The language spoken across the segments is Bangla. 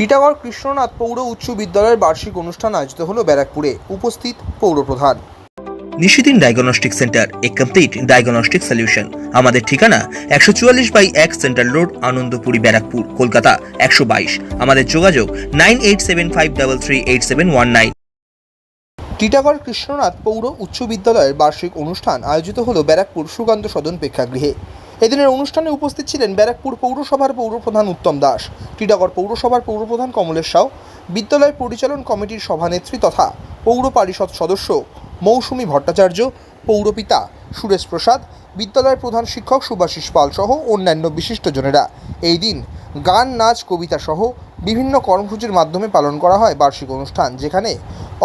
টিটাগড় কৃষ্ণনাথ পৌর উচ্চ বিদ্যালয়ের বার্ষিক অনুষ্ঠান আয়োজিত হলো ব্যারাকপুরে। উপস্থিত পৌরপ্রধান। নিশিদিন ডায়াগনস্টিক সেন্টার, এ কমপ্লিট ডায়াগনস্টিক সলিউশন। আমাদের ঠিকানা 144/1 সেন্ট্রাল রোড, আনন্দপুরি, ব্যারাকপুর, কলকাতা 122। আমাদের যোগাযোগ 9875338719। টিটাগড় কৃষ্ণনাথ পৌর উচ্চ বিদ্যালয়ের বার্ষিক অনুষ্ঠান আয়োজিত হলো ব্যারাকপুর সুকান্ত সদন প্রেক্ষাগৃহে। এদিনের অনুষ্ঠানে উপস্থিত ছিলেন ব্যারাকপুর পৌরসভার পৌরপ্রধান উত্তম দাস, টিটাগড় পৌরসভার পৌরপ্রধান কমলেশ সাউ, বিদ্যালয় পরিচালন কমিটির সভানেত্রী তথা পৌর পরিষদ সদস্য মৌসুমী ভট্টাচার্য, পৌরপিতা সুরেশ প্রসাদ, বিদ্যালয়ের প্রধান শিক্ষক সুভাষিস পাল সহ অন্যান্য বিশিষ্টজনেরা। এই দিন গান, নাচ, কবিতা সহ বিভিন্ন কর্মসূচির মাধ্যমে পালন করা হয় বার্ষিক অনুষ্ঠান, যেখানে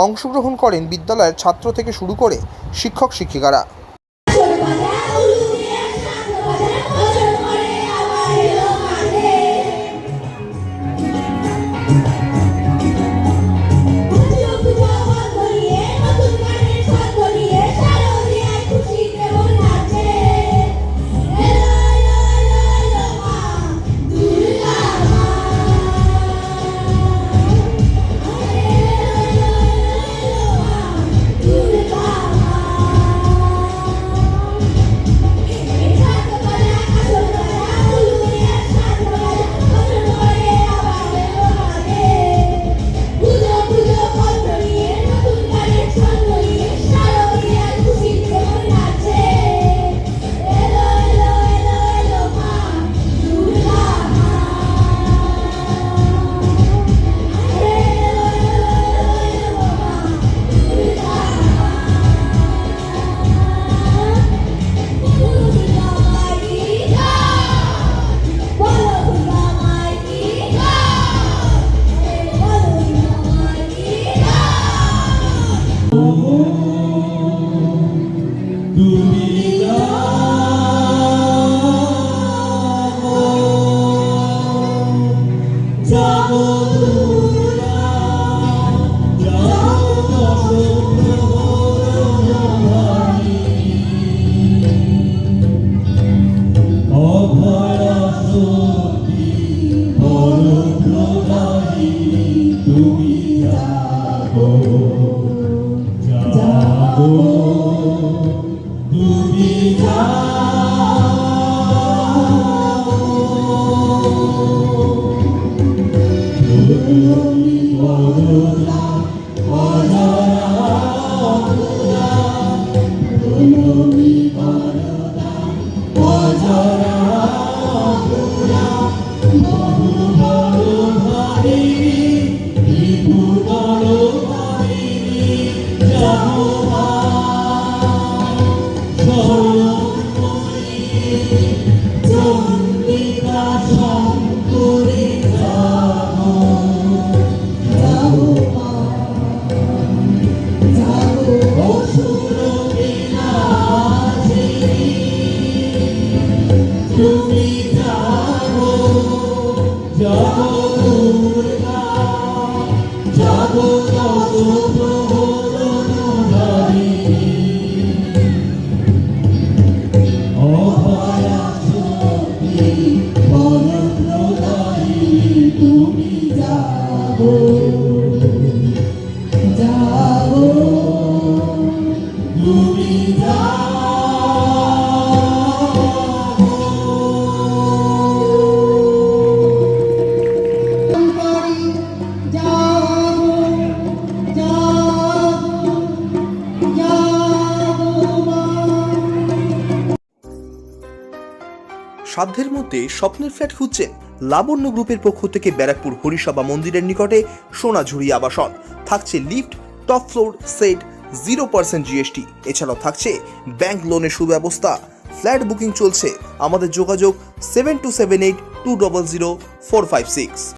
অংশগ্রহণ করেন বিদ্যালয়ের ছাত্র থেকে শুরু করে শিক্ষক শিক্ষিকারা। সাধ্যের মধ্যে স্বপ্নের ফ্ল্যাট খুঁজছেন? লাবণ্য গ্রুপের পক্ষ থেকে ব্যারাকপুর হরিসভা মন্দিরের নিকটে সোনাঝুরি আবাসন। থাকছে lift, top floor set, 0% GST। এছাড়াও থাকছে ব্যাংক লোনের সুব্যবস্থা। ফ্ল্যাট বুকিং চলছে। আমাদের যোগাযোগ 7278200456।